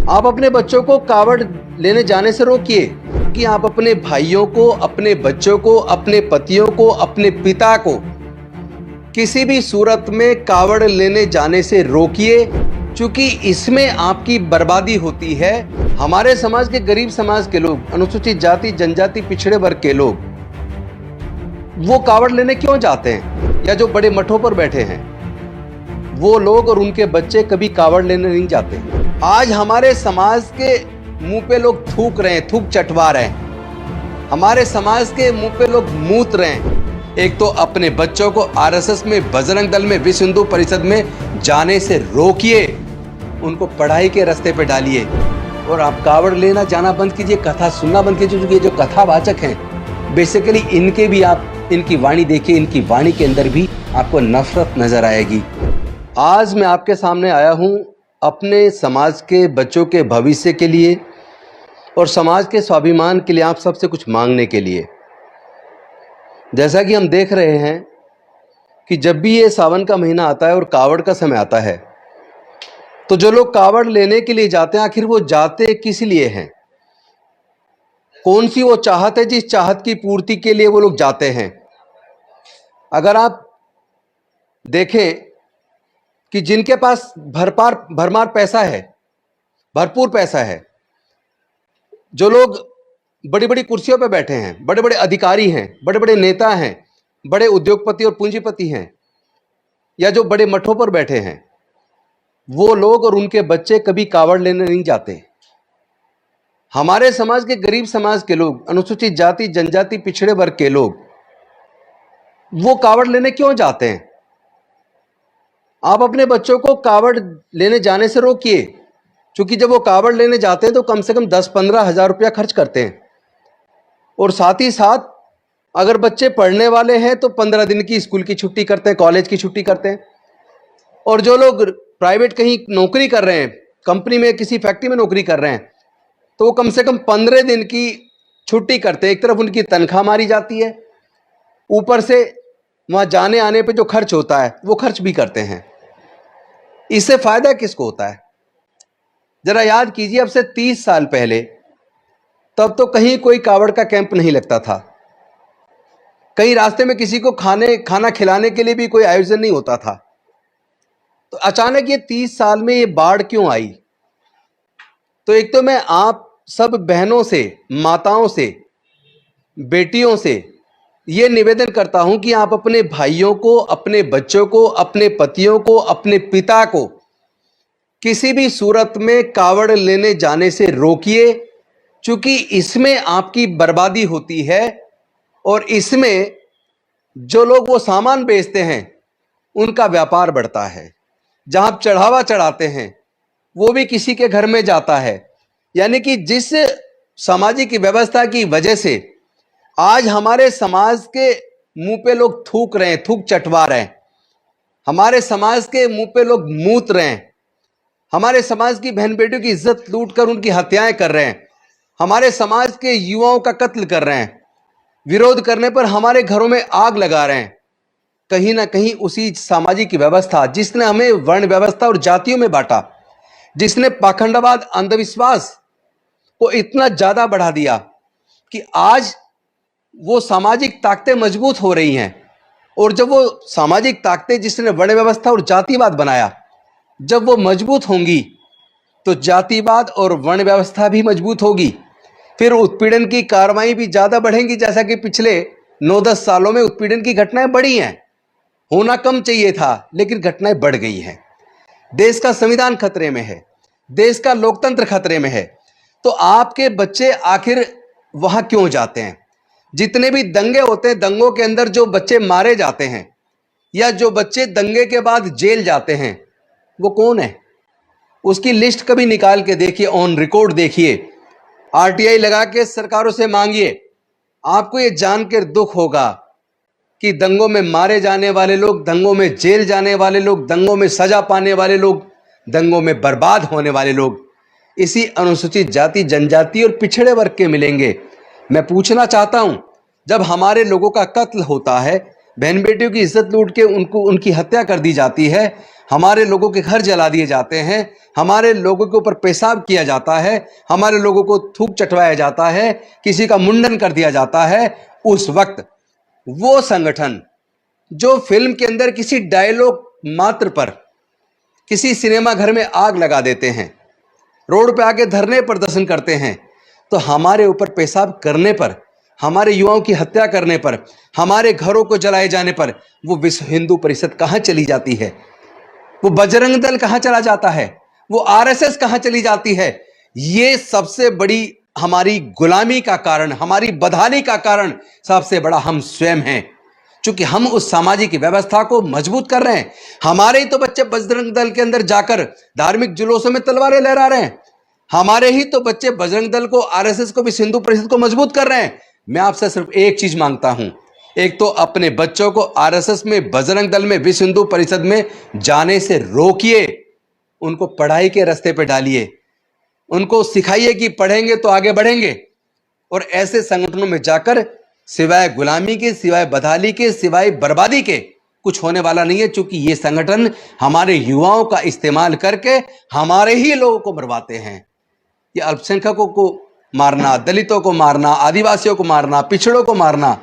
आप अपने बच्चों को कावड़ लेने जाने से रोकिए कि आप अपने भाइयों को, अपने बच्चों को, अपने पतियों को, अपने पिता को किसी भी सूरत में कावड़ लेने जाने से रोकिए, क्योंकि इसमें आपकी बर्बादी होती है। हमारे समाज के गरीब समाज के लोग, अनुसूचित जाति जनजाति पिछड़े वर्ग के लोग, वो कावड़ लेने क्यों जाते हैं? या जो बड़े मठों पर बैठे हैं वो लोग और उनके बच्चे कभी कावड़ लेने नहीं जाते। आज हमारे समाज के मुंह पे लोग थूक रहे हैं, थूक चटवा रहे हैं। हमारे समाज के मुंह पे लोग मूत रहे हैं। एक तो अपने बच्चों को आरएसएस में, बजरंग दल में, विश्व हिंदू परिषद में जाने से रोकिए, उनको पढ़ाई के रास्ते पे डालिए। और आप कावड़ लेना जाना बंद कीजिए, कथा सुनना बंद कीजिए, क्योंकि जो कथावाचक हैं बेसिकली इनके भी आप इनकी वाणी देखिए, इनकी वाणी के अंदर भी आपको नफरत नजर आएगी। आज मैं आपके सामने आया हूं अपने समाज के बच्चों के भविष्य के लिए और समाज के स्वाभिमान के लिए, आप सबसे कुछ मांगने के लिए। जैसा कि हम देख रहे हैं कि जब भी ये सावन का महीना आता है और कावड़ का समय आता है, तो जो लोग कावड़ लेने के लिए जाते हैं, आखिर वो जाते किस लिए हैं? कौन सी वो चाहत है जिस चाहत की पूर्ति के लिए वो लोग जाते हैं? अगर आप देखें कि जिनके पास भरमार पैसा है, भरपूर पैसा है, जो लोग बड़ी बड़ी कुर्सियों पर बैठे हैं, बड़े बड़े अधिकारी हैं, बड़े बड़े नेता हैं, बड़े उद्योगपति और पूंजीपति हैं, या जो बड़े मठों पर बैठे हैं, वो लोग और उनके बच्चे कभी कावड़ लेने नहीं जाते। हमारे समाज के गरीब समाज के लोग, अनुसूचित जाति जनजाति पिछड़े वर्ग के लोग, वो कावड़ लेने क्यों जाते हैं? आप अपने बच्चों को कावड़ लेने जाने से रोकिए, क्योंकि जब वो कावड़ लेने जाते हैं तो कम से कम 10-15 हज़ार रुपया खर्च करते हैं। और साथ ही साथ अगर बच्चे पढ़ने वाले हैं तो 15 दिन की स्कूल की छुट्टी करते हैं, कॉलेज की छुट्टी करते हैं। और जो लोग प्राइवेट कहीं नौकरी कर रहे हैं, कंपनी में, किसी फैक्ट्री में नौकरी कर रहे हैं, तो वो कम से कम 15 दिन की छुट्टी करते हैं। एक तरफ उनकी तनख्वाह मारी जाती है, ऊपर से वहाँ जाने आने पे जो खर्च होता है वो खर्च भी करते हैं। इससे फायदा किसको होता है? जरा याद कीजिए, अब से 30 साल पहले तब तो कहीं कोई कावड़ का कैंप नहीं लगता था। कहीं रास्ते में किसी को खाना खिलाने के लिए भी कोई आयोजन नहीं होता था। तो अचानक ये 30 साल में ये बाढ़ क्यों आई? तो एक तो मैं आप सब बहनों से, माताओं से, बेटियों से ये निवेदन करता हूं कि आप अपने भाइयों को, अपने बच्चों को, अपने पतियों को, अपने पिता को किसी भी सूरत में कावड़ लेने जाने से रोकिए, क्योंकि इसमें आपकी बर्बादी होती है। और इसमें जो लोग वो सामान बेचते हैं उनका व्यापार बढ़ता है। जहां आप चढ़ावा चढ़ाते हैं वो भी किसी के घर में जाता है। यानी कि जिस सामाजिक व्यवस्था की वजह से आज हमारे समाज के मुंह पे लोग थूक रहे हैं, थूक चटवा रहे हैं, हमारे समाज के मुंह पे लोग मूत रहे हैं, हमारे समाज की बहन बेटियों की इज्जत लूटकर उनकी हत्याएं कर रहे हैं, हमारे समाज के युवाओं का कत्ल कर रहे हैं, विरोध करने पर हमारे घरों में आग लगा रहे हैं। कहीं ना कहीं उसी सामाजिक व्यवस्था जिसने हमें वर्ण व्यवस्था और जातियों में बांटा, जिसने पाखंडवाद, अंधविश्वास को इतना ज्यादा बढ़ा दिया कि आज वो सामाजिक ताकतें मजबूत हो रही हैं। और जब वो सामाजिक ताकतें जिसने वर्ण व्यवस्था और जातिवाद बनाया, जब वो मजबूत होंगी तो जातिवाद और वर्ण व्यवस्था भी मजबूत होगी। फिर उत्पीड़न की कार्रवाई भी ज्यादा बढ़ेंगी। जैसा कि पिछले 9-10 सालों में उत्पीड़न की घटनाएं बढ़ी हैं। होना कम चाहिए था, लेकिन घटनाएं बढ़ गई हैं। देश का संविधान खतरे में है, देश का लोकतंत्र खतरे में है। तो आपके बच्चे आखिर वहां क्यों जाते हैं? जितने भी दंगे होते हैं, दंगों के अंदर जो बच्चे मारे जाते हैं या जो बच्चे दंगे के बाद जेल जाते हैं, वो कौन है? उसकी लिस्ट कभी निकाल के देखिए, ऑन रिकॉर्ड देखिए, आरटीआई लगा के सरकारों से मांगिए। आपको ये जानकर दुख होगा कि दंगों में मारे जाने वाले लोग, दंगों में जेल जाने वाले लोग, दंगों में सजा पाने वाले लोग, दंगों में बर्बाद होने वाले लोग इसी अनुसूचित जाति जनजाति और पिछड़े वर्ग के मिलेंगे। मैं पूछना चाहता हूं, जब हमारे लोगों का कत्ल होता है, बहन बेटियों की इज्जत लूट के उनकी हत्या कर दी जाती है, हमारे लोगों के घर जला दिए जाते हैं, हमारे लोगों के ऊपर पेशाब किया जाता है, हमारे लोगों को थूक चटवाया जाता है, किसी का मुंडन कर दिया जाता है, उस वक्त वो संगठन जो फिल्म के अंदर किसी डायलॉग मात्र पर किसी सिनेमा घर में आग लगा देते हैं, रोड पे आके धरने प्रदर्शन करते हैं, तो हमारे ऊपर पेशाब करने पर, हमारे युवाओं की हत्या करने पर, हमारे घरों को जलाए जाने पर वो विश्व हिंदू परिषद कहां चली जाती है? वो बजरंग दल कहां चला जाता है? वो आरएसएस कहां चली जाती है? ये सबसे बड़ी हमारी गुलामी का कारण, हमारी बदहाली का कारण सबसे बड़ा हम स्वयं हैं, क्योंकि हम उस सामाजिक व्यवस्था को मजबूत कर रहे हैं। हमारे ही तो बच्चे बजरंग दल के अंदर जाकर धार्मिक जुलूसों में तलवारें लहरा रहे हैं, हमारे ही तो बच्चे बजरंग दल को, आरएसएस को, भी हिंदू परिषद को मजबूत कर रहे हैं। मैं आपसे सिर्फ एक चीज मांगता हूं, एक तो अपने बच्चों को आरएसएस में, बजरंग दल में, विश्व हिंदू परिषद में जाने से रोकिए, उनको पढ़ाई के रास्ते पे डालिए, उनको सिखाइए कि पढ़ेंगे तो आगे बढ़ेंगे, और ऐसे संगठनों में जाकर सिवाय गुलामी के, सिवाय बदहाली के, सिवाय बर्बादी के कुछ होने वाला नहीं है, क्योंकि ये संगठन हमारे युवाओं का इस्तेमाल करके हमारे ही लोगों को मरवाते हैं। ये अल्पसंख्यकों को मारना, दलितों को मारना, आदिवासियों को मारना, पिछड़ों को मारना,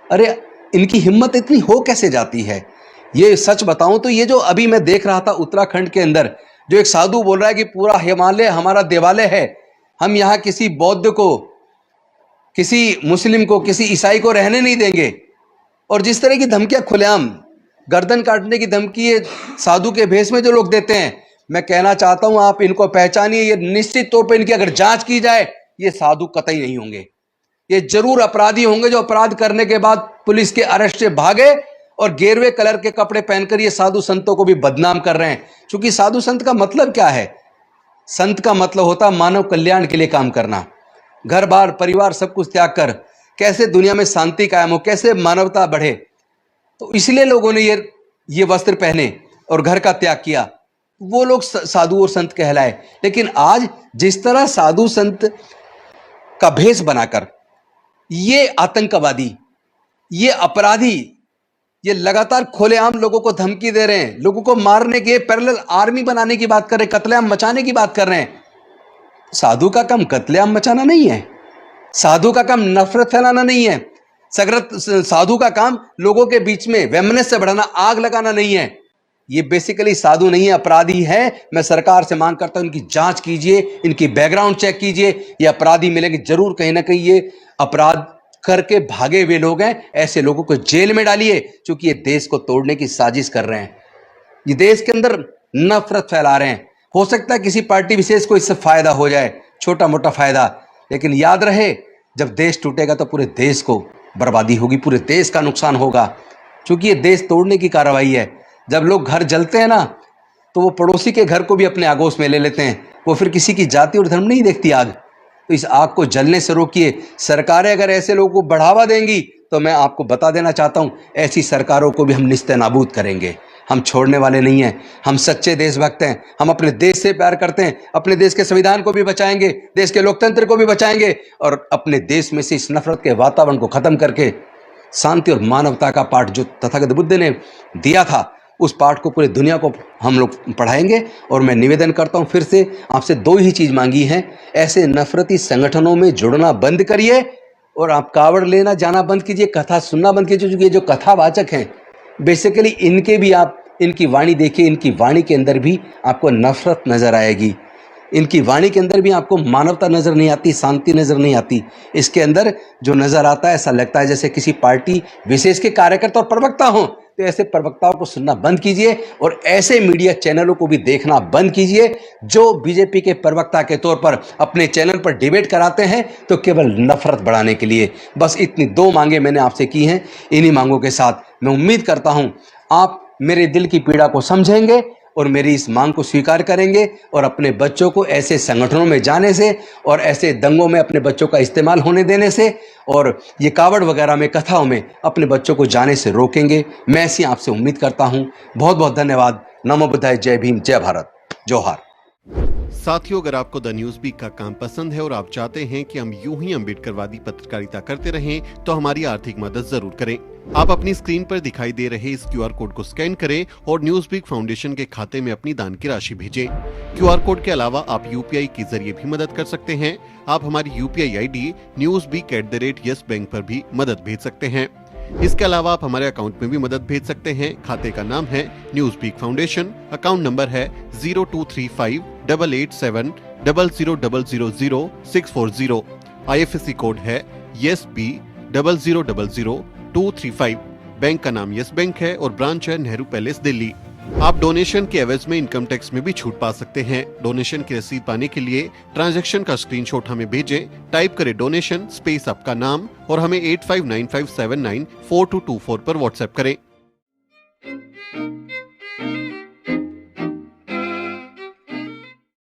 अरे इनकी हिम्मत इतनी हो कैसे जाती है? ये सच बताऊं तो ये जो अभी मैं देख रहा था उत्तराखंड के अंदर, जो एक साधु बोल रहा है कि पूरा हिमालय हमारा देवालय है, हम यहां किसी बौद्ध को, किसी मुस्लिम को, किसी ईसाई को रहने नहीं देंगे, और जिस तरह की धमकियां खुलेआम गर्दन काटने की धमकी ये साधु के भेष में जो लोग देते हैं, मैं कहना चाहता हूं आप इनको पहचानिए। ये निश्चित तौर पर इनकी अगर जांच की जाए, ये साधु कतई नहीं होंगे, ये जरूर अपराधी होंगे जो अपराध करने के बाद पुलिस के अरेस्ट से भागे और गेरुए कलर के कपड़े पहनकर ये साधु संतों को भी बदनाम कर रहे हैं। क्योंकि साधु संत का मतलब क्या है? संत का मतलब होता है मानव कल्याण के लिए काम करना, घर बार परिवार सब कुछ त्याग कर कैसे दुनिया में शांति कायम हो, कैसे मानवता बढ़े। तो इसलिए लोगों ने ये वस्त्र पहने और घर का त्याग किया, वो लोग साधु और संत कहलाए। लेकिन आज जिस तरह साधु संत का भेष बनाकर ये आतंकवादी, ये अपराधी, ये लगातार खुलेआम लोगों को धमकी दे रहे हैं, लोगों को मारने के, पैरेलल आर्मी बनाने की बात कर रहे हैं, कत्लेआम मचाने की बात कर रहे हैं। साधु का काम कत्लेआम मचाना नहीं है, साधु का काम नफरत फैलाना नहीं है, साधु का काम लोगों के बीच में वैमनस्य बढ़ाना, आग लगाना नहीं है। ये बेसिकली साधु नहीं है, अपराधी है। मैं सरकार से मांग करता हूं इनकी जांच कीजिए, इनकी बैकग्राउंड चेक कीजिए। ये अपराधी मिलेंगे जरूर, कहीं ना कहीं ये अपराध करके भागे हुए लोग हैं, ऐसे लोगों को जेल में डालिए, क्योंकि ये देश को तोड़ने की साजिश कर रहे हैं, ये देश के अंदर नफरत फैला रहे हैं। हो सकता है किसी पार्टी विशेष को इससे फायदा हो जाए, छोटा मोटा फायदा, लेकिन याद रहे जब देश टूटेगा तो पूरे देश को बर्बादी होगी, पूरे देश का नुकसान होगा, क्योंकि ये देश तोड़ने की कार्रवाई है। जब लोग घर जलते हैं ना, तो वो पड़ोसी के घर को भी अपने आगोश में ले लेते हैं, वो फिर किसी की जाति और धर्म नहीं देखती आग। तो इस आग को जलने से रोकिए। सरकारें अगर ऐसे लोगों को बढ़ावा देंगी तो मैं आपको बता देना चाहता हूं, ऐसी सरकारों को भी हम निस्तेनाबूद करेंगे। हम छोड़ने वाले नहीं हैं, हम सच्चे देशभक्त हैं, हम अपने देश से प्यार करते हैं, अपने देश के संविधान को भी बचाएंगे, देश के लोकतंत्र को भी बचाएंगे, और अपने देश में से इस नफरत के वातावरण को खत्म करके शांति और मानवता का पाठ जो तथागत बुद्ध ने दिया था, उस पाठ को पूरी दुनिया को हम लोग पढ़ाएंगे। और मैं निवेदन करता हूं फिर से, आपसे दो ही चीज़ मांगी है, ऐसे नफरती संगठनों में जुड़ना बंद करिए, और आप कावड़ लेना जाना बंद कीजिए, कथा सुनना बंद कीजिए। क्योंकि ये जो कथावाचक हैं बेसिकली इनके भी आप इनकी वाणी देखिए, इनकी वाणी के अंदर भी आपको नफरत नजर आएगी, इनकी वाणी के अंदर भी आपको मानवता नजर नहीं आती, शांति नजर नहीं आती। इसके अंदर जो नजर आता है ऐसा लगता है जैसे किसी पार्टी विशेष के कार्यकर्ता और प्रवक्ता हों। तो ऐसे प्रवक्ताओं को सुनना बंद कीजिए और ऐसे मीडिया चैनलों को भी देखना बंद कीजिए जो बीजेपी के प्रवक्ता के तौर पर अपने चैनल पर डिबेट कराते हैं तो केवल नफरत बढ़ाने के लिए। बस इतनी दो मांगे मैंने आपसे की हैं। इन्हीं मांगों के साथ मैं उम्मीद करता हूं आप मेरे दिल की पीड़ा को समझेंगे और मेरी इस मांग को स्वीकार करेंगे और अपने बच्चों को ऐसे संगठनों में जाने से और ऐसे दंगों में अपने बच्चों का इस्तेमाल होने देने से और ये कावड़ वगैरह में, कथाओं में अपने बच्चों को जाने से रोकेंगे। मैं ऐसी आपसे उम्मीद करता हूं। बहुत बहुत धन्यवाद। नमो बुद्धाय। जय भीम, जय भारत, जोहार। साथियों, अगर आपको द न्यूज वीक का काम पसंद है और आप चाहते हैं कि हम यूं ही अम्बेडकरवादी पत्रकारिता करते रहें, तो हमारी आर्थिक मदद जरूर करें। आप अपनी स्क्रीन पर दिखाई दे रहे इस QR कोड को स्कैन करें और न्यूज वीक फाउंडेशन के खाते में अपनी दान की राशि भेजें। QR कोड के अलावा आप UPI के जरिए भी मदद कर सकते हैं। आप हमारी UPI ID newsweek@yes bank पर भी मदद भेज सकते हैं। इसके अलावा आप हमारे अकाउंट में भी मदद भेज सकते हैं। खाते का नाम है news week foundation, account number है 02358800000640। IFSC कोड है YSB000235। बैंक का नाम यस बैंक है और ब्रांच है नेहरू पैलेस, दिल्ली। आप डोनेशन के एवज में इनकम टैक्स में भी छूट पा सकते हैं। डोनेशन की रसीद पाने के लिए ट्रांजैक्शन का स्क्रीनशॉट हमें भेजें। टाइप करें डोनेशन स्पेस आपका नाम और हमें 8595794224 पर व्हाट्सएप करें।